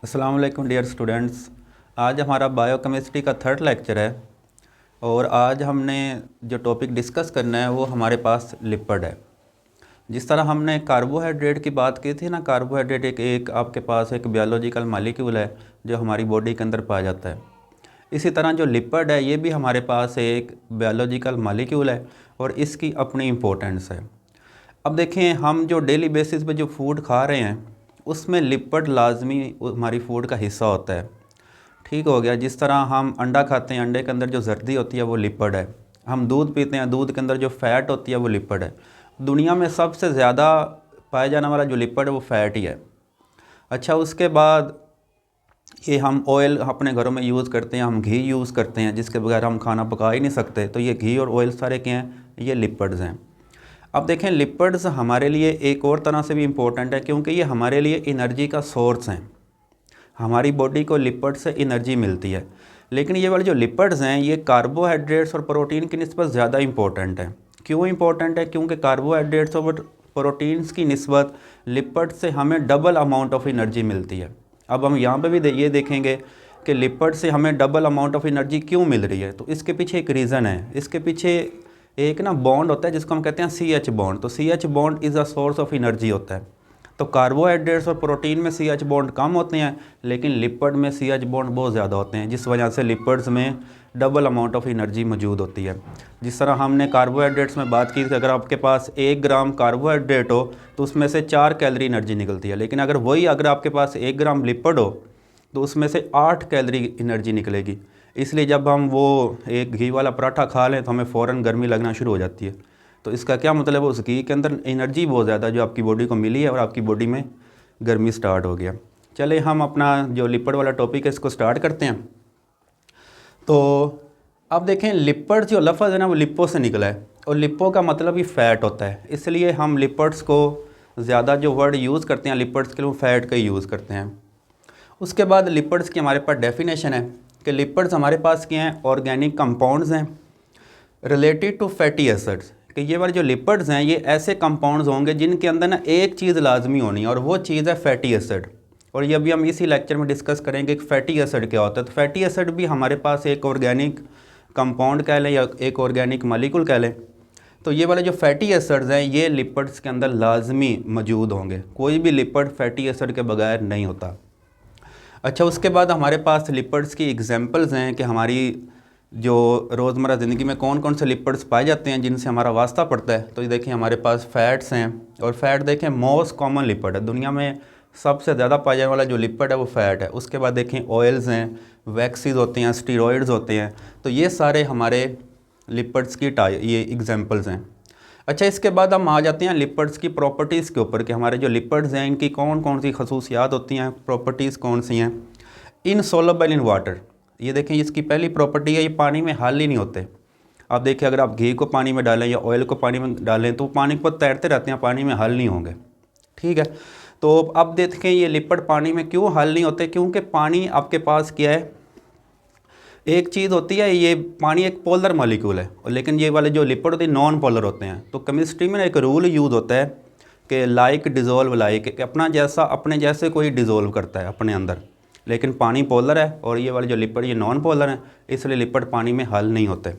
अस्सलाम वालेकुम dear students. आज हमारा बायोकेमिस्ट्री का थर्ड लेक्चर है और आज हमने जो टॉपिक डिस्कस करना है वो हमारे पास लिपिड है। जिस तरह हमने कार्बोहाइड्रेट की बात की थी ना, कार्बोहाइड्रेट एक आपके पास एक बायोलॉजिकल मॉलिक्यूल है जो हमारी बॉडी के अंदर पाया जाता है। इसी तरह जो लिपिड है ये भी हमारे पास एक बायोलॉजिकल मॉलिक्यूल है और इसकी अपनी इम्पोर्टेंस है। अब देखें, हम जो डेली बेसिस पे जो फूड खा रहे हैं उसमें लिपिड लाजमी हमारी फूड का हिस्सा होता है। ठीक हो गया। जिस तरह हम अंडा खाते हैं, अंडे के अंदर जो जर्दी होती है वो लिपिड है। हम दूध पीते हैं, दूध के अंदर जो फ़ैट होती है वो लिपिड है। दुनिया में सबसे ज़्यादा पाया जाने वाला जो लिपिड है वो फ़ैट ही है। अच्छा, उसके बाद ये हम ऑयल अपने घरों में यूज़ करते हैं, हम घी यूज़ करते हैं जिसके बगैर हम खाना पका ही नहीं सकते। तो ये घी और ऑयल सारे क्या हैं? ये लिपिड्स हैं। अब देखें, लिपिड्स हमारे लिए एक और तरह से भी इम्पोर्टेंट है क्योंकि ये हमारे लिए एनर्जी का सोर्स हैं। हमारी बॉडी को लिपिड से एनर्जी मिलती है। लेकिन ये वाले जो लिपिड्स हैं ये कार्बोहाइड्रेट्स और प्रोटीन की निस्बत ज़्यादा इम्पोर्टेंट है। क्यों इम्पोर्टेंट है? क्योंकि कार्बोहाइड्रेट्स और प्रोटीन्स की निस्बत लिपिड से हमें डबल अमाउंट ऑफ एनर्जी मिलती है। अब हम यहाँ पे भी ये देखेंगे कि लिपिड से हमें डबल अमाउंट ऑफ एनर्जी क्यों मिल रही है। तो इसके पीछे एक रीज़न है। इसके पीछे एक ना बॉन्ड होता है जिसको हम कहते हैं CH बॉन्ड। तो CH bond is a source of energy होता है। तो कार्बोहाइड्रेट्स और प्रोटीन में CH बॉन्ड कम होते हैं लेकिन लिपिड में CH बॉन्ड बहुत ज़्यादा होते हैं, जिस वजह से लिपिड्स में डबल अमाउंट ऑफ एनर्जी मौजूद होती है। जिस तरह हमने कार्बोहाइड्रेट्स में बात की कि अगर आपके पास 1 ग्राम कार्बोहाइड्रेट हो तो उसमें से 4 कैलोरी एनर्जी निकलती है। लेकिन अगर आपके पास 1 ग्राम लिपिड हो तो उसमें से 8 कैलोरी एनर्जी निकलेगी। इसलिए जब हम वो एक घी वाला पराठा खा लें तो हमें फ़ौरन गर्मी लगना शुरू हो जाती है। तो इसका क्या मतलब है? उस घी के अंदर एनर्जी बहुत ज़्यादा जो आपकी बॉडी को मिली है और आपकी बॉडी में गर्मी स्टार्ट हो गया। चले हम अपना जो लिपिड वाला टॉपिक है इसको स्टार्ट करते हैं। तो अब देखें, लिपिड जो लफ्ज़ है ना वो लिपो से निकला है और लिपो का मतलब ही फ़ैट होता है। इसलिए हम लिपिड्स को ज़्यादा जो वर्ड यूज़ करते हैं लिपिड्स के लिए वो फ़ैट का ही यूज़ करते हैं। उसके बाद लिपिड्स की हमारे पास डेफिनेशन है कि लिपिड्स हमारे पास क्या हैं? ऑर्गेनिक कंपाउंड्स हैं रिलेटेड टू फैटी एसिड्स। कि ये वाले जो लिपिड्स हैं ये ऐसे कंपाउंड्स होंगे जिनके अंदर ना एक चीज़ लाजमी होनी है और वो चीज़ है फैटी एसिड। और ये अभी हम इसी लेक्चर में डिस्कस करेंगे कि फैटी एसिड क्या होता है। तो फैटी एसिड भी हमारे पास एक ऑर्गेनिक कंपाउंड कह लें या एक ऑर्गेनिक मॉलिक्यूल कह लें। तो ये वाले जो फैटी एसिड्स हैं ये लिपिड्स के अंदर लाजमी मौजूद होंगे। कोई भी लिपिड फैटी एसिड के बगैर नहीं होता। अच्छा, उसके बाद हमारे पास लिपिड्स की एग्जांपल्स हैं कि हमारी जो रोज़मर्रा ज़िंदगी में कौन कौन से लिपिड्स पाए जाते हैं जिनसे हमारा वास्ता पड़ता है। तो ये देखिए हमारे पास फ़ैट्स हैं और फ़ैट देखें मोस्ट कॉमन लिपिड है। दुनिया में सबसे ज़्यादा पाया जाने वाला जो लिपिड है वो फ़ैट है। उसके बाद देखें ऑयल्स हैं, वैक्सीज होते हैं, स्टीरॉयड्स होते हैं। तो ये सारे हमारे लिपिड्स की ये एग्जांपल्स हैं। अच्छा, इसके बाद हम आ जाते हैं लिपिड्स की प्रॉपर्टीज़ के ऊपर कि हमारे जो लिपिड्स हैं इनकी कौन कौन सी खसूसियात होती हैं, प्रॉपर्टीज़ कौन सी हैं। इनसॉल्युबल इन वाटर, ये देखें इसकी पहली प्रॉपर्टी है ये पानी में हल ही नहीं होते। आप देखिए अगर आप घी को पानी में डालें या ऑयल को पानी में डालें तो पानी पर तैरते रहते हैं, पानी में हल नहीं होंगे। ठीक है। तो अब देखें ये लिपिड पानी में क्यों हल नहीं होते? क्योंकि पानी आपके पास क्या है, एक चीज़ होती है, ये पानी एक पोलर मॉलिक्यूल है और लेकिन ये वाले जो लिपिड होते हैं नॉन पोलर होते हैं। तो केमिस्ट्री में एक रूल यूज़ होता है कि लाइक डिज़ोल्व लाइक, अपने जैसे कोई डिज़ोल्व करता है अपने अंदर। लेकिन पानी पोलर है और ये वाले जो लिपिड ये नॉन पोलर हैं, इसलिए लिपिड पानी में हल नहीं होते।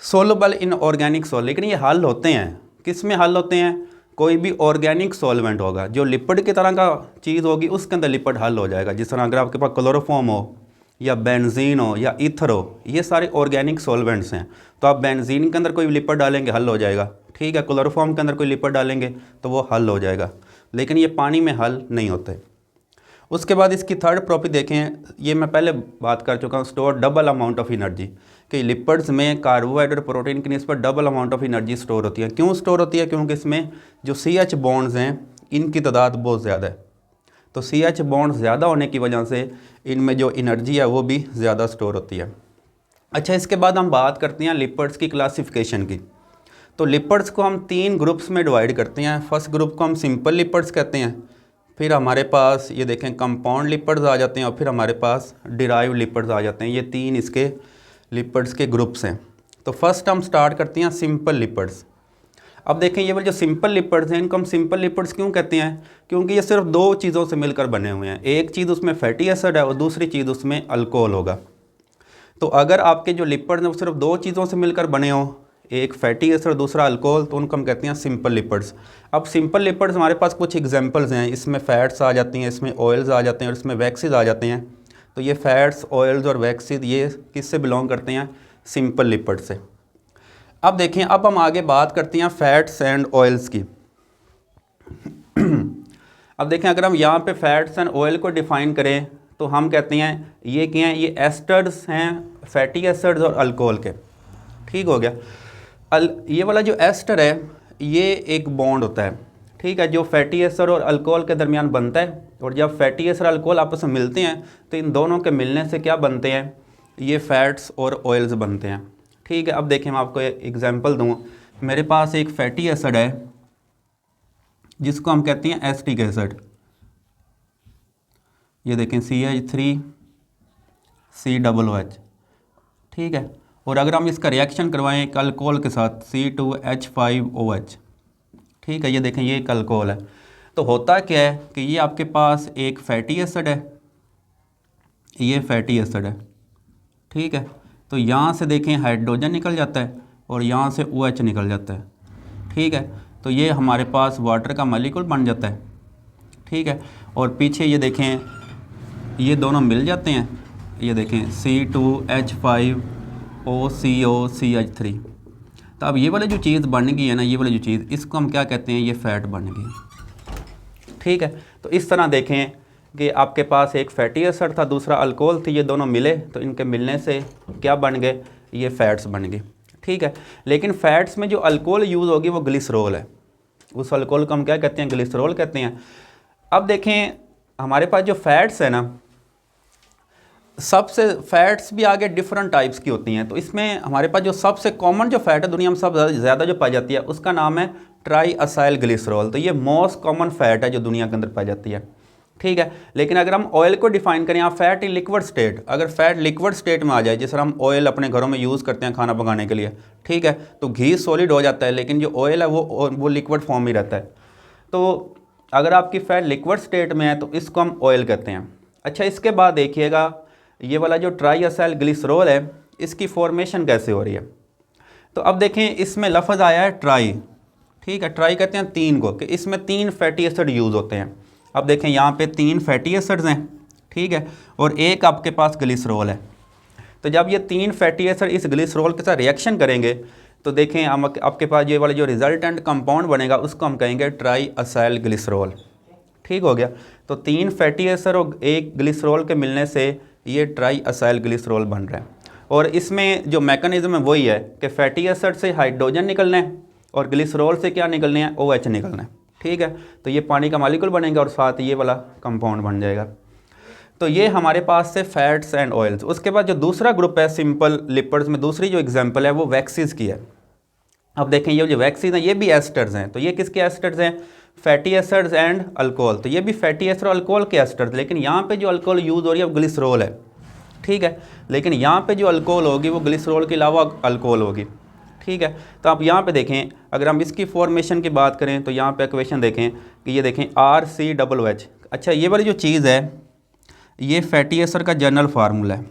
सोलबल इन ऑर्गेनिक सॉल्ट, लेकिन ये हल होते हैं किस में? हल होते हैं कोई भी ऑर्गेनिक सॉल्वेंट होगा जो लिपिड की तरह का चीज़ होगी उसके अंदर लिपिड हल हो जाएगा। जिस तरह अगर आपके पास क्लोरोफॉर्म हो या बेंजीन हो या ईथर हो, ये सारे ऑर्गेनिक सॉल्वेंट्स हैं। तो आप बेंजीन के अंदर कोई लिपिड डालेंगे हल हो जाएगा। ठीक है। क्लोरोफॉर्म के अंदर कोई लिपिड डालेंगे तो वो हल हो जाएगा, लेकिन ये पानी में हल नहीं होते। उसके बाद इसकी थर्ड प्रॉपर्टी देखें, ये मैं पहले बात कर चुका हूँ, store double amount of energy. कि लिपिड्स में कार्बोहाइड्रेट प्रोटीन की निस्बत double amount of energy store होती है। क्यों स्टोर होती है? क्योंकि इसमें जो CH बॉन्ड्स हैं इनकी तादाद बहुत ज़्यादा है। तो CH बॉन्ड्स ज़्यादा होने की वजह से इनमें जो एनर्जी है वो भी ज़्यादा स्टोर होती है। अच्छा, इसके बाद हम बात करते हैं लिपिड्स की क्लासिफिकेशन की। तो लिपिड्स को हम 3 ग्रुप्स में डिवाइड करते हैं। फर्स्ट ग्रुप को हम सिंपल लिपिड्स कहते हैं, फिर हमारे पास ये देखें कंपाउंड लिपिड्स आ जाते हैं और फिर हमारे पास डिराइव लिपिड्स आ जाते हैं। ये 3 इसके लिपिड्स के ग्रुप्स हैं। तो फर्स्ट हम स्टार्ट करते हैं सिंपल लिपिड्स। अब देखें ये वाले जो सिंपल लिपिड्स हैं इनको हम सिंपल लिपिड्स क्यों कहते हैं, क्योंकि ये सिर्फ दो चीज़ों से मिलकर बने हुए हैं, एक चीज़ उसमें फैटी एसिड है और दूसरी चीज़ उसमें अल्कोहल होगा। तो अगर आपके जो लिपिड्स हैं वो सिर्फ दो चीज़ों से मिलकर बने हों, एक फैटी एसिड और दूसरा अल्कोहल, तो उनको हम कहते हैं सिंपल लिपिड्स। अब सिंपल लिपिड्स हमारे पास कुछ एग्जांपल्स हैं, इसमें फैट्स आ जाती हैं, इसमें ऑयल्स आ जाते हैं और इसमें वैक्सीज आ जाते हैं। तो ये फैट्स, ऑयल्स और वैक्सीज ये किससे बिलोंग करते हैं, सिंपल लिपिड से। अब देखें, अब हम आगे बात करते हैं फैट्स एंड ऑयल्स की। अब देखें, अगर हम यहाँ पे फैट्स एंड ऑयल को डिफ़ाइन करें तो हम कहते हैं ये क्या हैं, ये एस्टर्स हैं फैटी एसिड्स और अल्कोहल के। ठीक हो गया। ये वाला जो एस्टर है ये एक बॉन्ड होता है, ठीक है, जो फैटी एसिड और अल्कोहल के दरमियान बनता है। और जब फैटी एसिड और अल्कोहल आपस में मिलते हैं तो इन दोनों के मिलने से क्या बनते हैं, ये फैट्स और ऑयल्स बनते हैं। ठीक है। अब देखें, मैं आपको एक एग्जांपल दूँ। मेरे पास एक फैटी एसिड है जिसको हम कहते हैं एसिटिक एसिड। ये देखें CH3COOH, ठीक है। और अगर हम इसका रिएक्शन करवाएं एक अल्कोहल के साथ C2H5OH, ठीक है, ये देखें ये एक अल्कोहल है। तो होता क्या है कि ये आपके पास एक फैटी एसिड है, ये फैटी एसिड है, ठीक है। तो यहाँ से देखें हाइड्रोजन निकल जाता है और यहाँ से OH निकल जाता है, ठीक है। तो ये हमारे पास वाटर का मॉलिक्यूल बन जाता है, ठीक है। और पीछे ये देखें ये दोनों मिल जाते हैं, ये देखें C2H5OCOCH3। तो अब ये वाली जो चीज़ बन गई है ना, ये वाली जो चीज़, इसको हम क्या कहते हैं, ये फैट बन गई, ठीक है। तो इस तरह देखें कि आपके पास एक फैटी एसिड था, दूसरा अल्कोहल थी, ये दोनों मिले तो इनके मिलने से क्या बन गए, ये फैट्स बन गए, ठीक है। लेकिन फैट्स में जो अल्कोहल यूज़ होगी वो ग्लिसरॉल है, उस अल्कोहल को हम क्या कहते हैं, ग्लिसरॉल कहते हैं। अब देखें हमारे पास जो फैट्स है ना, सबसे फैट्स भी आगे डिफरेंट टाइप्स की होती हैं। तो इसमें हमारे पास जो सबसे कॉमन जो फैट है दुनिया में सब ज़्यादा जो पाई जाती है उसका नाम है ट्राई असाइल ग्लिसरॉल। तो ये मोस्ट कॉमन फैट है जो दुनिया के अंदर पाई जाती है, ठीक है। लेकिन अगर हम ऑयल को डिफाइन करें, आप फैट इन लिक्विड स्टेट, अगर फैट लिक्विड स्टेट में आ जाए, जिस तरह हम ऑयल अपने घरों में यूज़ करते हैं खाना पकाने के लिए, ठीक है, तो घी सॉलिड हो जाता है लेकिन जो ऑयल है वो लिक्विड फॉर्म में रहता है। तो अगर आपकी फैट लिक्विड स्टेट में है तो इसको हम ऑयल कहते हैं। अच्छा, इसके बाद देखिएगा ये वाला जो ट्राई असाइल ग्लिसरॉल है इसकी फॉर्मेशन कैसे हो रही है। तो अब देखें इसमें लफ्ज़ आया है ट्राई, ठीक है, ट्राई कहते हैं तीन को, कि इसमें तीन फैटी एसिड यूज़ होते हैं। अब देखें यहाँ पे तीन फैटी एसिड्स हैं, ठीक है, और एक आपके पास ग्लिसरॉल है। तो जब ये तीन फैटी एसिड इस ग्लिसरॉल के साथ रिएक्शन करेंगे तो देखें हम आपके पास ये वाला जो रिजल्टेंट कंपाउंड बनेगा उसको हम कहेंगे ट्राई असाइल ग्लिसरॉल, ठीक हो गया। तो तीन फैटी एसिड और एक ग्लिसरॉल के मिलने से ये ट्राई असाइल ग्लिसरॉल बन रहा है। और इसमें जो मैकेनिज्म है वही है कि फैटी एसिड से हाइड्रोजन निकलना है और ग्लिसरॉल से क्या निकलना है, OH निकलना है, ठीक है। तो ये पानी का मॉलिक्यूल बनेगा और साथ ये वाला कंपाउंड बन जाएगा। तो ये हमारे पास से फैट्स एंड ऑयल्स। उसके बाद जो दूसरा ग्रुप है सिंपल लिपिड्स में, दूसरी जो एग्जांपल है वो वैक्सीज की है। अब देखें ये जो वैक्सीज हैं ये भी एस्टर्स हैं। तो ये किसके एस्टर्स हैं, फैटी एसिड्स एंड अल्कोहल। तो ये भी फैटी एसिड और अल्कोहल के एस्टर्स, लेकिन यहाँ पे जो अल्कोहल यूज़ हो रही है वो ग्लिसरॉल है, ठीक है। लेकिन यहाँ पे जो अल्कोहल होगी वो ग्लिसरॉल के अलावा अल्कोहल होगी, ठीक है। तो आप यहाँ पे देखें, अगर हम इसकी फॉर्मेशन की बात करें तो यहाँ पे इक्वेशन देखें कि ये देखें RCOOH। अच्छा, ये वाली जो चीज़ है ये फैटी एसिड का जनरल फार्मूला है।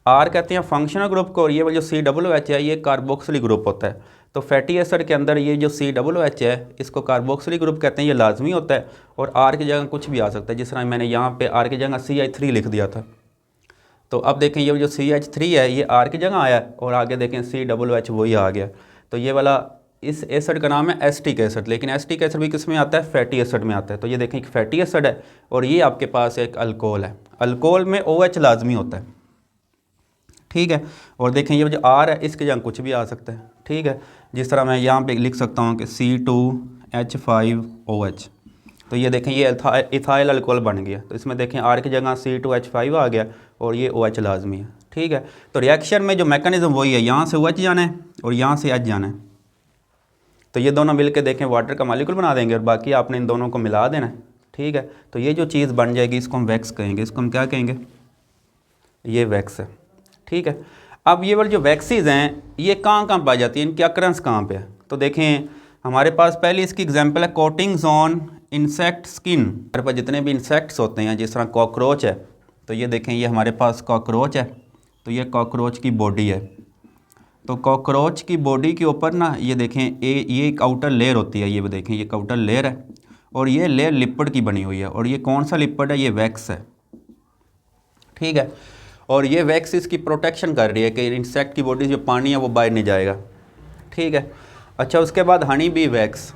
R कहते हैं फंक्शनल ग्रुप को और ये वाली जो COOH है ये कार्बोक्सिलिक ग्रुप होता है। तो फैटी एसिड के अंदर ये जो COOH है इसको कार्बोक्सिलिक ग्रुप कहते हैं, ये लाजमी होता है। और R की जगह कुछ भी आ सकता है, जिस तरह मैंने यहाँ पे R की जगह CH3 लिख दिया था। तो अब देखें ये जो CH3 है ये R की जगह आया और आगे देखें COOH वही आ गया। तो ये वाला इस एसिड का नाम है एसिटिक एसिड, लेकिन एसिटिक एसिड भी किस में आता है, फैटी एसिड में आता है। तो ये देखें एक फैटी एसिड है और ये आपके पास एक अल्कोहल है। अल्कोहल में OH लाजमी होता है, ठीक है। और देखें ये जो R है इसके जगह कुछ भी आ सकता है, ठीक है। जिस तरह मैं यहाँ पे लिख सकता हूँ कि C2H5OH। तो ये देखें ये इथाइल अल्कोहल बन गया। तो इसमें देखें R की जगह C2H5 आ गया और ये OH लाजमी है, ठीक है। तो रिएक्शन में जो मैकेनिज्म वही है, यहाँ से OH जाना है और यहाँ से H जाना है। तो ये दोनों मिल के देखें वाटर का मॉलिक्यूल बना देंगे और बाकी आपने इन दोनों को मिला देना है, ठीक है। तो ये जो चीज़ बन जाएगी इसको हम वैक्स कहेंगे। इसको हम क्या कहेंगे, ये वैक्स है, ठीक है। अब ये वाली जो वैक्सीज हैं ये कहाँ कहाँ पाई जाती हैं, इनकी अक्रंस कहाँ पे है। तो देखें हमारे पास पहली इसकी एग्जांपल है कोटिंग्स ऑन इंसेक्ट स्किन। हमारे पास जितने भी इंसेक्ट्स होते हैं, जिस तरह कॉकरोच है, तो ये देखें ये हमारे पास कॉकरोच है, तो ये कॉकरोच की बॉडी है। तो कॉकरोच की बॉडी के ऊपर ना ये देखें ये एक आउटर लेयर होती है, ये भी देखें ये एक आउटर लेयर है और ये लेयर लिपिड की बनी हुई है। और ये कौन सा लिपिड है? ये वैक्स है, ठीक है। और ये वैक्स इसकी प्रोटेक्शन कर रही है कि इंसेक्ट की बॉडी जो पानी है वो बाहर नहीं जाएगा, ठीक है। अच्छा, उसके बाद हनी बी वैक्स।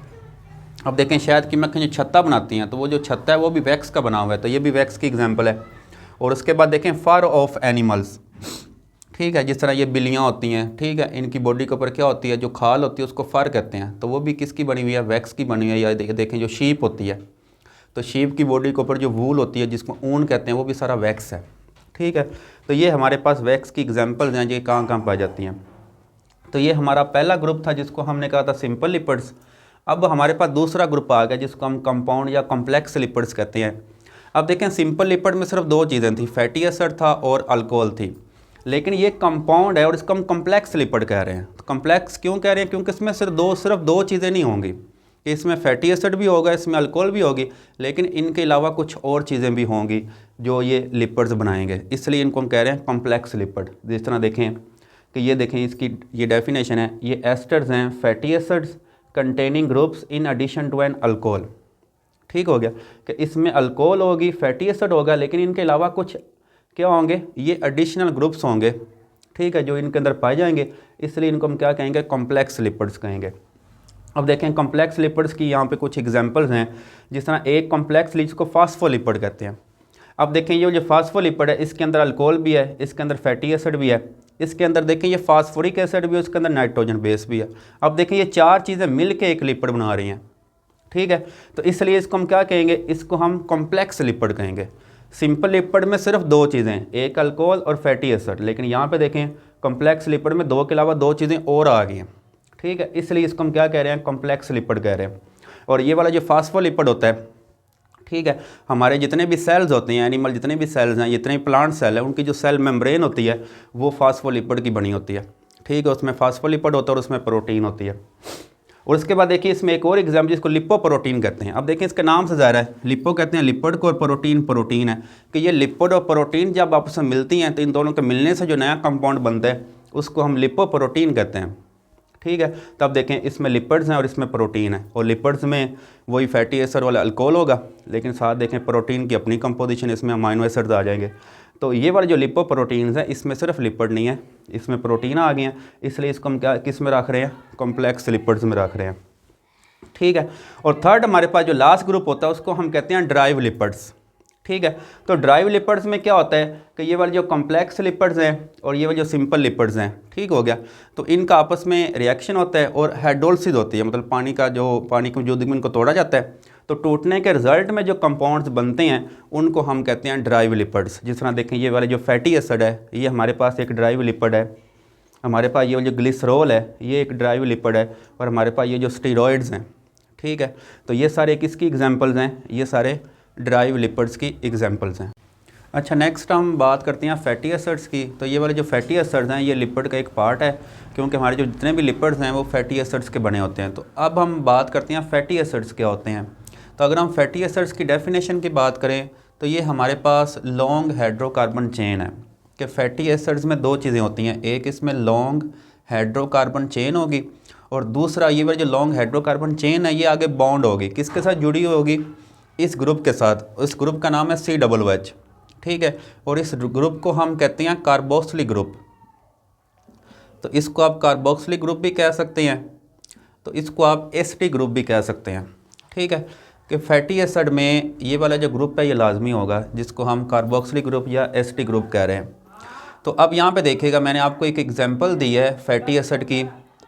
अब देखें शहद की मक्खियाँ जो छत्ता बनाती हैं, तो वो जो छत्ता है वो भी वैक्स का बना हुआ है, तो ये भी वैक्स की एग्जांपल है। और उसके बाद देखें फर ऑफ एनिमल्स, ठीक है, जिस तरह ये बिल्लियाँ होती हैं, ठीक है, इनकी बॉडी के ऊपर क्या होती है? जो खाल होती है उसको फर कहते हैं, तो वो भी किसकी बनी हुई है? वैक्स की बनी हुई है। या देखें जो शीप होती है, तो शीप की बॉडी के ऊपर जो वूल होती है जिसको ऊन कहते हैं, वो भी सारा वैक्स है, ठीक है। तो ये हमारे पास वैक्स की एग्जांपल्स हैं, ये कहाँ कहाँ पाई जाती हैं। तो ये हमारा पहला ग्रुप था जिसको हमने कहा था सिंपल लिपिड्स। अब हमारे पास दूसरा ग्रुप आ गया जिसको हम कंपाउंड या कॉम्प्लेक्स लिपिड्स कहते हैं। अब देखें सिंपल लिपिड में सिर्फ दो चीज़ें थी, फैटी एसिड था और अल्कोहल थी, लेकिन ये कंपाउंड है और इसको हम कॉम्प्लेक्स लिपिड कह रहे हैं। तो कॉम्प्लेक्स क्यों कह रहे हैं? क्योंकि इसमें सिर्फ दो चीज़ें नहीं होंगी, इसमें फैटी एसिड भी होगा, इसमें अल्कोहल भी होगी, लेकिन इनके अलावा कुछ और चीज़ें भी होंगी जो ये लिपिड्स बनाएंगे, इसलिए इनको हम कह रहे हैं कॉम्प्लेक्स लिपिड। जिस तरह देखें कि ये देखें इसकी ये डेफिनेशन है, ये एस्टर्स हैं fatty acids containing groups in addition to an alcohol, ठीक हो गया कि इसमें अल्कोहल होगी, फैटी एसिड होगा, लेकिन इनके अलावा कुछ क्या होंगे? ये एडिशनल ग्रुप्स होंगे, ठीक है, जो इनके अंदर पाए जाएंगे, इसलिए इनको हम क्या कहेंगे? कॉम्प्लेक्स लिपिड्स कहेंगे। अब देखें कॉम्प्लेक्स लिपिड्स की यहाँ पे कुछ एग्जांपल्स हैं, जिस तरह एक कॉम्प्लेक्स लिपिड को फास्फोलिपिड कहते हैं। अब देखें ये जो फास्फोलिपिड है इसके अंदर अल्कोहल भी है, इसके अंदर फैटी एसिड भी है, इसके अंदर देखें ये फास्फोरिक एसिड भी है, उसके अंदर नाइट्रोजन बेस भी है। अब देखें ये चार चीज़ें मिल के एक लिपिड बना रही हैं, ठीक है, तो इसलिए इसको हम क्या कहेंगे? इसको हम कॉम्प्लेक्स लिपिड कहेंगे। सिंपल लिपिड में सिर्फ दो चीज़ें, एक अल्कोहल और फैटी एसिड, लेकिन यहाँ पे देखें कॉम्प्लेक्स लिपिड में दो के अलावा दो चीज़ें और आ गई हैं, ठीक है, इसलिए इसको हम क्या कह रहे हैं? कॉम्प्लेक्स लिपिड कह रहे हैं। और ये वाला जो फास्फोलिपिड होता है, ठीक है, हमारे जितने भी सेल्स होते हैं, एनिमल जितने भी सेल्स हैं, जितने भी प्लांट सेल है, उनकी जो सेल मेम्ब्रेन होती है वो फास्फोलिपिड की बनी होती है, ठीक है, उसमें फास्फोलिपिड होता है और उसमें प्रोटीन होती है। और उसके बाद देखिए इसमें एक और एग्जाम्पल जिसको लिपोप्रोटीन कहते हैं। अब देखिए इसके नाम से ज़ाहिर है, लिपो कहते हैं लिपिड को और प्रोटीन है, कि ये लिपिड और प्रोटीन जब आपस में मिलती हैं तो इन दोनों के मिलने से जो नया कंपाउंड बनता है उसको हम लिपोप्रोटीन कहते हैं, ठीक है। तब देखें इसमें लिपिड्स हैं और इसमें प्रोटीन है, और लिपिड्स में वही फैटी एसिड वाला अल्कोहल होगा, लेकिन साथ देखें प्रोटीन की अपनी कंपोजिशन, इसमें अमाइनो एसिड्स आ जाएंगे। तो ये वाले जो लिपोप्रोटीन्स हैं इसमें सिर्फ लिपिड नहीं है, इसमें प्रोटीन आ गए हैं, इसलिए इसको हम क्या किस में रख रहे हैं? कॉम्प्लेक्स लिपिड्स में रख रहे हैं, ठीक है। और थर्ड हमारे पास जो लास्ट ग्रुप होता है उसको हम कहते हैं ड्राइव लिपिड्स, ठीक है। तो ड्राइव लिपिड्स में क्या होता है कि ये वाले जो कॉम्प्लेक्स लिपिड्स हैं और ये वाले जो सिंपल लिपिड्स हैं, ठीक हो गया, तो इनका आपस में रिएक्शन होता है और हाइड्रोलिसिस होती है, मतलब पानी की मौजूदगी में इनको तोड़ा जाता है, तो टूटने के रिजल्ट में जो कंपाउंड्स बनते हैं उनको हम कहते हैं ड्राइव लिपिड्स। जिस तरह देखें ये वाले जो फैटी एसिड है ये हमारे पास एक ड्राइव लिपिड है, हमारे पास ये जो ग्लिसरॉल है ये एक ड्राइव लिपिड है, और हमारे पास ये जो स्टीरॉयड्स हैं, ठीक है, तो ये सारे किसकी एग्जांपल्स हैं? ये सारे ड्राइव लिपिड्स की एग्जांपल्स हैं। अच्छा, नेक्स्ट हम बात करते हैं फैटी एसिड्स की। तो ये वाले जो फैटी एसिड्स हैं ये लिपिड का एक पार्ट है, क्योंकि हमारे जो जितने भी लिपिड्स हैं वो फैटी एसिड्स के बने होते हैं। तो अब हम बात करते हैं फैटी एसिड्स क्या होते हैं। तो अगर हम फैटी एसिड्स की डेफिनेशन की बात करें तो ये हमारे पास लॉन्ग हाइड्रोकार्बन चेन है, कि फैटी एसिड्स में दो चीज़ें होती हैं, एक इसमें लॉन्ग हाइड्रोकार्बन चेन होगी, और दूसरा ये वाली जो लॉन्ग हाइड्रोकार्बन चेन है ये आगे बॉन्ड होगी, किसके साथ जुड़ी होगी? इस ग्रुप के साथ। इस ग्रुप का नाम है COOH, ठीक है, और इस ग्रुप को हम कहते हैं कार्बोक्सिलिक ग्रुप। तो इसको आप कार्बोक्सिलिक ग्रुप भी कह सकते हैं, तो इसको आप एसिटिक ग्रुप भी कह सकते हैं, ठीक है, कि फैटी एसिड में ये वाला जो ग्रुप है ये लाजमी होगा, जिसको हम कार्बोक्सिलिक ग्रुप या एसिटिक ग्रुप कह रहे हैं। तो अब यहाँ पे देखिएगा मैंने आपको एक एग्जांपल दी है फैटी एसिड की,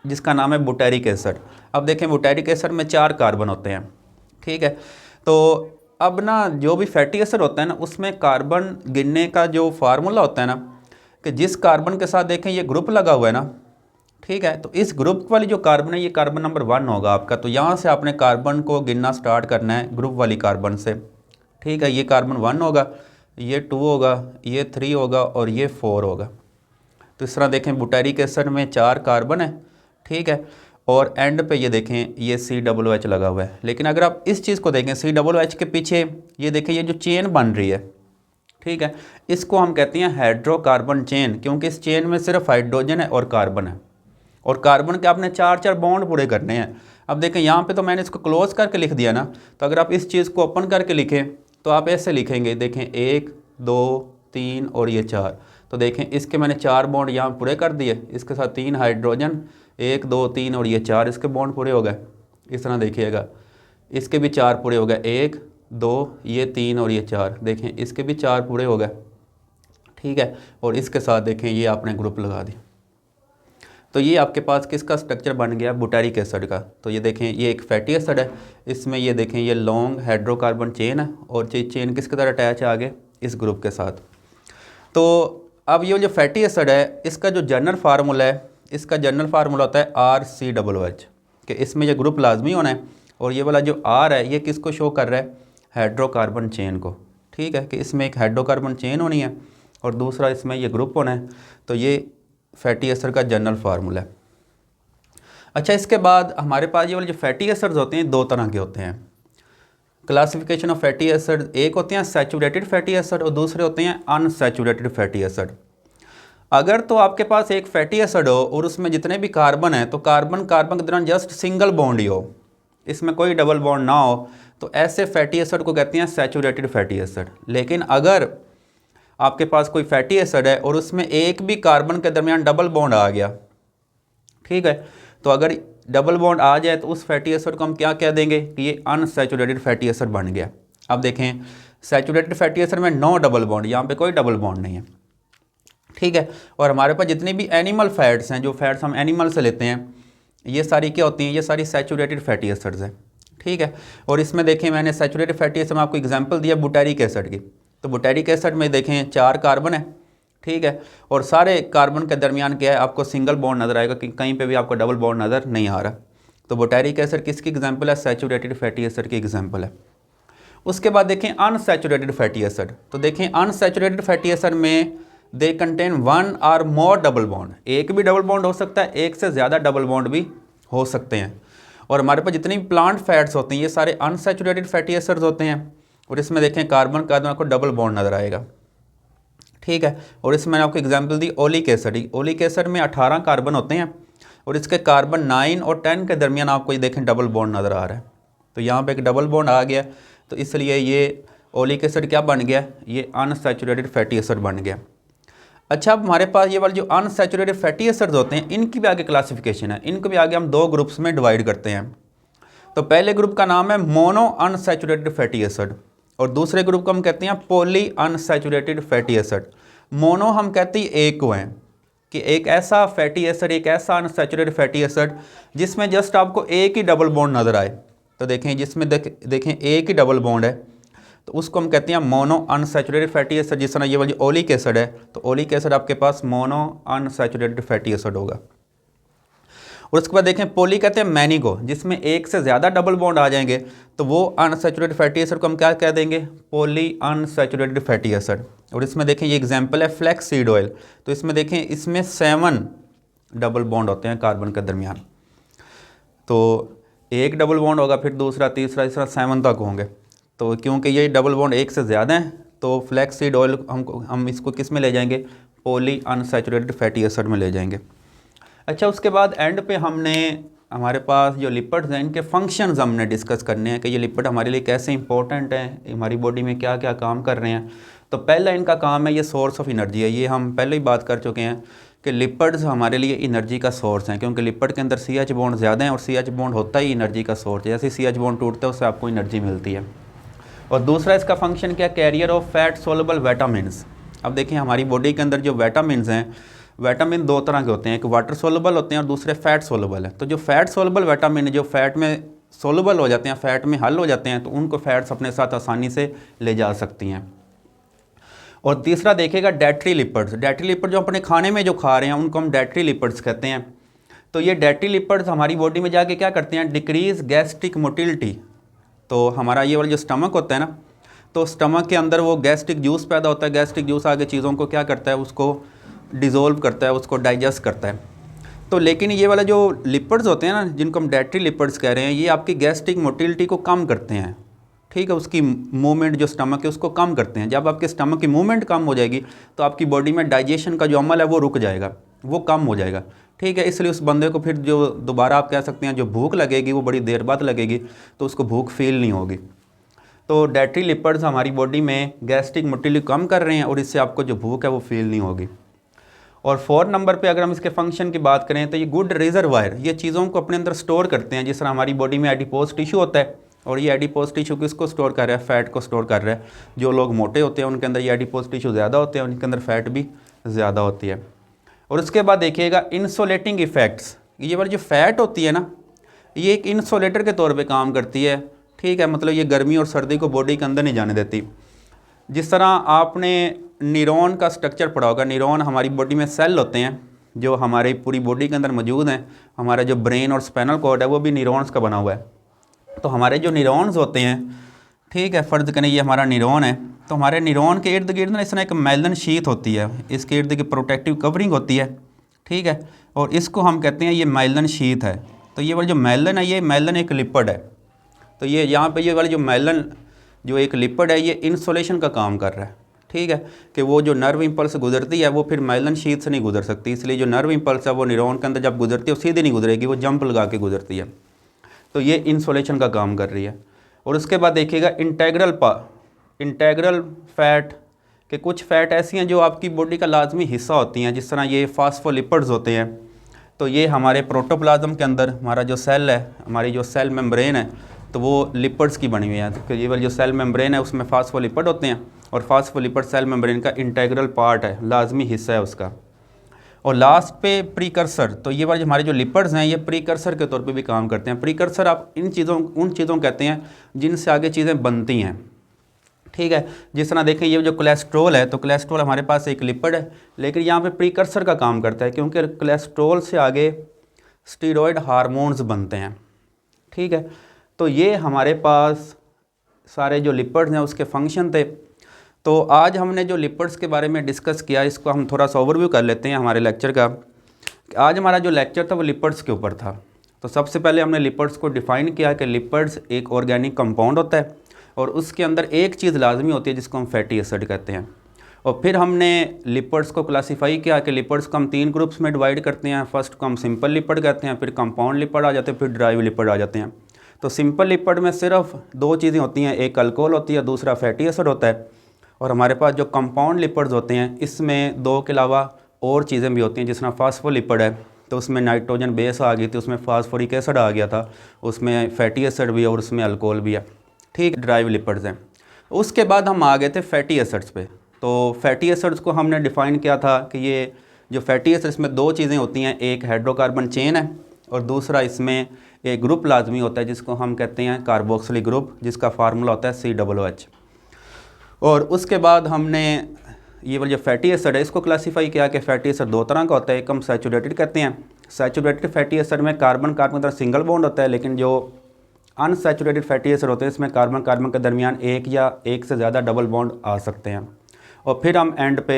जिसका नाम है बुटारिक एसिड। अब देखें बुटारिक एसिड में 4 कार्बन होते हैं, ठीक है। तो अब ना जो भी फैटी एसिड होता है ना उसमें कार्बन गिनने का जो फार्मूला होता है ना, कि जिस कार्बन के साथ देखें ये ग्रुप लगा हुआ है ना, ठीक है, तो इस ग्रुप वाली जो कार्बन है ये कार्बन नंबर 1 होगा आपका। तो यहाँ से आपने कार्बन को गिनना स्टार्ट करना है ग्रुप वाली कार्बन से, ठीक है। ये कार्बन 1 होगा, ये 2 होगा, ये 3 होगा और ये 4 होगा। तो इस तरह देखें बुटारिक एसिड में 4 कार्बन है, ठीक है, और एंड पे ये देखें ये COOH लगा हुआ है। लेकिन अगर आप इस चीज़ को देखें COOH के पीछे ये देखें ये जो चेन बन रही है, ठीक है, इसको हम कहते हैं हाइड्रोकार्बन चेन, क्योंकि इस चेन में सिर्फ हाइड्रोजन है और कार्बन है, और कार्बन के आपने 4 बॉन्ड पूरे करने हैं। अब देखें यहाँ पे तो मैंने इसको क्लोज करके लिख दिया ना, तो अगर आप इस चीज़ को ओपन करके लिखें तो आप ऐसे लिखेंगे, देखें 1 2 3 और ये 4, तो देखें इसके मैंने 4 बॉन्ड यहाँ पूरे कर दिए, इसके साथ 3 हाइड्रोजन, 1 2 3 और ये 4 इसके बॉन्ड पूरे हो गए। इस तरह देखिएगा, इसके भी 4 पूरे हो गए, 1 2 ये 3 और ये 4, देखें इसके भी 4 पूरे हो गए, ठीक है। और इसके साथ देखें ये आपने ग्रुप लगा दी, तो ये आपके पास किसका स्ट्रक्चर बन गया, बुटारिक एसिड का। तो ये देखें ये एक फैटी एसिड है, इसमें ये देखें ये लॉन्ग हाइड्रोकार्बन चेन है, और ये चेन किसके तरह अटैच है आगे इस ग्रुप के साथ। तो अब ये जो फैटी एसिड है इसका जो जनरल फार्मूला है, इसका जनरल फार्मूला होता है RCOOH, कि इसमें ये ग्रुप लाजमी होना है, और ये वाला जो R है ये किसको शो कर रहा है, हाइड्रोकार्बन चेन को, ठीक है, कि इसमें एक हाइड्रोकार्बन चेन होनी है और दूसरा इसमें ये ग्रुप होना है। तो ये फैटी एसिड का जनरल फार्मूला है। अच्छा, इसके बाद हमारे पास ये वाले जो फैटी एसिड्स होते हैं 2 तरह के होते हैं। क्लासिफिकेशन ऑफ फैटी एसिड, एक होते हैं सैचुरेटेड फैटी एसिड और दूसरे होते हैं अनसैचुरेटेड फैटी एसिड। अगर तो आपके पास एक फैटी एसिड हो और उसमें जितने भी कार्बन हैं तो कार्बन कार्बन के दौरान जस्ट सिंगल बॉन्ड ही हो, इसमें कोई डबल बॉन्ड ना हो, तो ऐसे फैटी एसिड को कहते हैं सैचुरेटेड फैटी एसिड। लेकिन अगर आपके पास कोई फैटी एसिड है और उसमें एक भी कार्बन के दरमियान डबल बॉन्ड आ गया, ठीक है, तो अगर डबल बॉन्ड आ जाए तो उस फैटी एसिड को हम क्या कह देंगे कि ये अनसैचुरेटेड फैटी एसिड बन गया। अब देखें सैचुरेटेड फैटी एसिड में नो डबल बॉन्ड, यहाँ पे कोई डबल बॉन्ड नहीं है, ठीक है। और हमारे पास जितनी भी एनिमल फैट्स हैं, जो फैट्स हम एनिमल से लेते हैं, ये सारी क्या होती हैं, ये सारी सैचुरेटेड फैटी एसिड्स हैं, ठीक है। और इसमें देखें मैंने सैचुरेटेड फैटी एसिड में आपको एग्जांपल दिया बुटारिक एसिड की, तो बुटारिक एसिड में देखें 4 कार्बन है, ठीक है, और सारे कार्बन के दरमियान क्या है, आपको सिंगल बॉन्ड नज़र आएगा कि कहीं पे भी आपको डबल बॉन्ड नज़र नहीं आ रहा। तो बुटारिक एसिड किसकी एग्जांपल है, सैचुरेटेड फैटी एसिड की एग्जांपल है। उसके बाद देखें अनसैचुरेटेड फैटी एसिड, तो देखें अनसैचुरेटेड फैटी एसिड में दे कंटेन 1 और मोर डबल बॉन्ड, एक भी डबल बॉन्ड हो सकता है, एक से ज़्यादा डबल बॉन्ड भी हो सकते हैं। और हमारे पास जितनी भी प्लांट फैट्स होते हैं ये सारे अनसैचुरेटेड फैटी एसिड्स होते हैं, और इसमें देखें कार्बन कार्बन आपको डबल बॉन्ड नज़र आएगा, ठीक है। और इसमें मैंने आपको एग्जांपल दी ओलिक एसिड, ओलिक एसिड में 18 कार्बन होते हैं और इसके कार्बन 9 और 10 के दरमियान आपको ये देखें डबल बॉन्ड नज़र आ रहा है, तो यहाँ पे एक डबल बॉन्ड आ गया, तो इसलिए ये ओलिक एसिड क्या बन गया, ये अनसैचुरेटेड फैटी एसिड बन गया। अच्छा, अब हमारे पास ये वाले जो अनसैचुरेटेड फैटी एसिड्स होते हैं इनकी भी आगे क्लासिफिकेशन है, इनको भी आगे हम 2 ग्रुप्स में डिवाइड करते हैं। तो पहले ग्रुप का नाम है मोनो अनसैचुरेटेड फैटी एसिड और दूसरे ग्रुप को हम कहते हैं poly unsaturated fatty acid. Mono हम कहते हैं एक को हैं कि एक ऐसा फैटी एसिड, एक ऐसा अनसैचुरेटेड फैटी एसिड जिसमें जस्ट आपको एक ही डबल बॉन्ड नज़र आए, तो देखें जिसमें देखें एक ही डबल बॉन्ड है, तो उसको हम कहते हैं मोनो अनसैचुरेटेड फैटी एसिड। जिस तरह ये वाली ओलिक एसिड है, तो ओलिक एसिड आपके पास मोनो अनसैचुरेटेड फैटी एसिड होगा। और उसके बाद देखें पॉली कहते हैं मैनी को, जिसमें एक से ज़्यादा डबल बॉन्ड आ जाएंगे तो वो अनसैचुरेटेड फैटी एसिड को हम क्या कह देंगे, पॉली अनसैचुरेटेड फैटी एसिड। और इसमें देखें ये एग्जांपल है फ्लैक्स सीड ऑयल, तो इसमें देखें इसमें 7 डबल बॉन्ड होते हैं कार्बन के दरमियान, तो एक डबल बॉन्ड होगा, फिर दूसरा तीसरा तीसरा 7 तक होंगे। तो क्योंकि ये डबल बॉन्ड एक से ज़्यादा हैं तो फ्लैक्स सीड ऑयल हम इसको किस में ले जाएंगे, पॉली अनसैचुरेटेड फैटी एसिड में ले जाएंगे। अच्छा, उसके बाद एंड पे हमारे पास जो लिपिड्स हैं इनके फंक्शंस हमने डिस्कस करने हैं कि ये लिपिड हमारे लिए कैसे इंपॉर्टेंट हैं, हमारी बॉडी में क्या क्या काम कर रहे हैं। तो पहला इनका काम है ये सोर्स ऑफ एनर्जी है, ये हम पहले ही बात कर चुके हैं कि लिपिड्स हमारे लिए एनर्जी का सोर्स हैं, क्योंकि लिपिड के अंदर CH बॉन्ड ज़्यादा हैं और CH बॉन्ड होता ही एनर्जी का सोर्स है, जैसे CH बॉन्ड टूटता है उससे आपको एनर्जी मिलती है। और दूसरा इसका फंक्शन क्या, carrier of fat soluble vitamins. अब देखिए हमारी बॉडी के अंदर जो विटामिन्स हैं, विटामिन 2 तरह के होते हैं, एक वाटर सोलबल होते हैं और दूसरे फैट सोलबल है। तो जो फैट सोलबल विटामिन जो फैट में सोलबल हो जाते हैं, फैट में हल हो जाते हैं, तो उनको फैट्स अपने साथ आसानी से ले जा सकती हैं। और तीसरा देखिएगा डाइटरी लिपिड्स, डाइटरी लिपिड जो अपने खाने में जो खा रहे हैं उनको हम डाइटरी लिपिड्स कहते हैं। तो ये डाइटरी लिपिड्स हमारी बॉडी में जाके क्या करते हैं, डिक्रीज गैस्ट्रिक मोटिलिटी। तो हमारा ये वाला जो स्टमक होता है ना, तो स्टमक के अंदर वो गैस्ट्रिक जूस पैदा होता है, गैस्ट्रिक जूस आगे चीज़ों को क्या करता है, उसको डिज़ोल्व करता है, उसको डाइजेस्ट करता है। तो लेकिन ये वाला जो लिपिड्स होते हैं ना, जिनको हम डाइटरी लिपिड्स कह रहे हैं, ये आपकी गैस्ट्रिक मोटिलिटी को कम करते हैं। ठीक है, उसकी मूवमेंट जो स्टमक है उसको कम करते हैं। जब आपके स्टमक की मूवमेंट कम हो जाएगी तो आपकी बॉडी में डाइजेशन का जो अमल है वो रुक जाएगा, वो कम हो जाएगा। ठीक है, इसलिए उस बंदे को फिर जो दोबारा आप कह सकते हैं जो भूख लगेगी वो बड़ी देर बाद लगेगी, तो उसको भूख फील नहीं होगी। तो डाइटरी लिपिड्स हमारी बॉडी में गैस्ट्रिक मोटिलिटी कम कर रहे हैं और इससे आपको जो भूख है वो फील नहीं होगी। और 4 नंबर पे अगर हम इसके फंक्शन की बात करें तो ये गुड रिजर्वायर, ये चीज़ों को अपने अंदर स्टोर करते हैं। जिस तरह हमारी बॉडी में एडिपोज टिश्यू होता है, और ये एडिपोज टिश्यू किसको स्टोर कर रहा है? फैट को स्टोर कर रहा है। जो लोग मोटे होते हैं उनके अंदर ये एडिपोज टिश्यू ज़्यादा होते हैं, उनके अंदर फैट भी ज़्यादा होती है। और उसके बाद देखिएगा इंसुलेटिंग इफ़ेक्ट्स, ये वाली जो फैट होती है ना, ये एक इंसुलेटर के तौर पे काम करती है। ठीक है, मतलब ये गर्मी और सर्दी को बॉडी के अंदर नहीं जाने देती। जिस तरह आपने न्यूरॉन का स्ट्रक्चर पढ़ा होगा, न्यूरॉन हमारी बॉडी में सेल होते हैं जो हमारी पूरी बॉडी के अंदर मौजूद हैं। हमारा जो ब्रेन और स्पाइनल कॉर्ड है वो भी न्यूरॉन्स का बना हुआ है। तो हमारे जो न्यूरॉन्स होते हैं, ठीक है, फ़र्ज़ करें ये हमारा न्यूरॉन है, तो हमारे न्यूरॉन के इर्द गिर्द ना इस तरह एक मेलन शीथ होती है, इसके इर्द की प्रोटेक्टिव कवरिंग होती है। ठीक है, और इसको हम कहते हैं ये मेलन शीथ है। तो ये वाला जो मेलन है, ये मेलन एक लिपिड है। तो ये यहाँ पे ये वाली जो मेलन जो एक लिपिड है, ये इंसुलेशन का काम कर रहा है। ठीक है, कि वो जो नर्व इम्पल्स गुजरती है वो फिर मेलन शीथ से नहीं गुजर सकती, इसलिए जो नर्व इम्पल्स है वो न्यूरॉन के अंदर जब गुजरती है वो सीधे नहीं गुजरेगी, वो जंप लगा के गुजरती है। तो ये इंसुलेशन का काम कर रही है। और उसके बाद देखिएगा इंटेग्रल फ़ैट, कि कुछ फ़ैट ऐसी हैं जो आपकी बॉडी का लाजमी हिस्सा होती हैं। जिस तरह ये फास्फोलिपिड्स होते हैं, तो ये हमारे प्रोटोप्लाज्म के अंदर हमारा जो सेल है, हमारी जो सेल मेम्ब्रेन है, तो वो लिपिड्स की बनी हुई है। तो ये वाली जो सेल मेम्ब्रेन है उसमें फास्फोलिपिड होते हैं, और फास्फोलिपिड सेल मेम्ब्रेन का इंटेग्रल पार्ट है, लाजमी हिस्सा है उसका। और लास्ट पे प्रीकर्सर, तो ये वाले हमारे जो लिपिड्स हैं ये प्रीकर्सर के तौर पे भी काम करते हैं। प्रीकर्सर आप उन चीज़ों कहते हैं जिनसे आगे चीज़ें बनती हैं। ठीक है, जिस तरह देखें ये जो कोलेस्ट्रॉल है, तो कोलेस्ट्रॉल हमारे पास एक लिपिड है, लेकिन यहाँ पे प्रीकर्सर का काम करता है, क्योंकि कोलेस्ट्रॉल से आगे स्टीरॉयड हार्मोन्स बनते हैं। ठीक है, तो ये हमारे पास सारे जो लिपिड्स हैं उसके फंक्शन थे। तो आज हमने जो लिपिड्स के बारे में डिस्कस किया, इसको हम थोड़ा सा ओवरव्यू कर लेते हैं हमारे लेक्चर का। आज हमारा जो लेक्चर था वो लिपिड्स के ऊपर था। तो सबसे पहले हमने लिपिड्स को डिफ़ाइन किया कि लिपिड्स एक ऑर्गेनिक कंपाउंड होता है और उसके अंदर एक चीज़ लाजमी होती है जिसको हम फैटी एसिड कहते हैं। और फिर हमने लिपिड्स को क्लासीफाई किया कि लिपिड्स को हम 3 ग्रुप्स में डिवाइड करते हैं। फर्स्ट को हम सिंपल लिपिड कहते हैं, फिर कंपाउंड लिपिड आ जाते हैं, फिर ड्राइव लिपिड आ जाते हैं। तो सिंपल लिपिड में सिर्फ 2 चीज़ें होती हैं, एक अल्कोहल होती है, दूसरा फैटी एसिड होता है। और हमारे पास जो कंपाउंड लिपिड्स होते हैं इसमें 2 के अलावा और चीज़ें भी होती हैं। जिस तरह फास्फोलिपिड है तो उसमें नाइट्रोजन बेस आ गई थी, उसमें फास्फोरिक एसिड आ गया था, उसमें फैटी एसिड भी है और उसमें अल्कोहल भी है। ठीक, ड्राइव लिपिड्स हैं। उसके बाद हम आ गए थे फैटी एसिड्स पे। तो फैटी एसिड्स को हमने डिफ़ाइन किया था कि ये जो फैटी एसिड्स में 2 चीज़ें होती हैं, एक हाइड्रोकार्बन चेन है और दूसरा इसमें एक ग्रुप लाजमी होता है जिसको हम कहते हैं कार्बोक्सिलिक ग्रुप, जिसका फार्मूला होता है COOH। और उसके बाद हमने ये वाला जो फैटी एसिड है इसको क्लासीफाई किया कि फैटी एसिड 2 तरह का होता है। एक हम सैचुरेटेड कहते हैं, सैचुरेटेड फैटी एसिड में कार्बन कार्बन का सिंगल बॉन्ड होता है, लेकिन जो अनसैचुरेटेड फैटी एसिड होते हैं इसमें कार्बन कार्बन के दरमियान एक या एक से ज़्यादा डबल बॉन्ड आ सकते हैं। और फिर हम एंड पे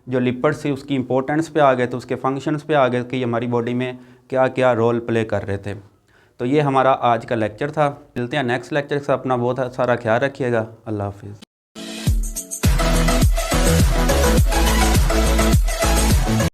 जो लिपिड्स थी उसकी इंपॉर्टेंस पे आ गए, तो उसके फंक्शंस पे आ गए कि हमारी बॉडी में क्या क्या रोल प्ले कर रहे थे। तो ये हमारा आज का लेक्चर था। मिलते हैं नेक्स्ट लेक्चर से। अपना बहुत सारा ख्याल रखिएगा। अल्लाह हाफिज़।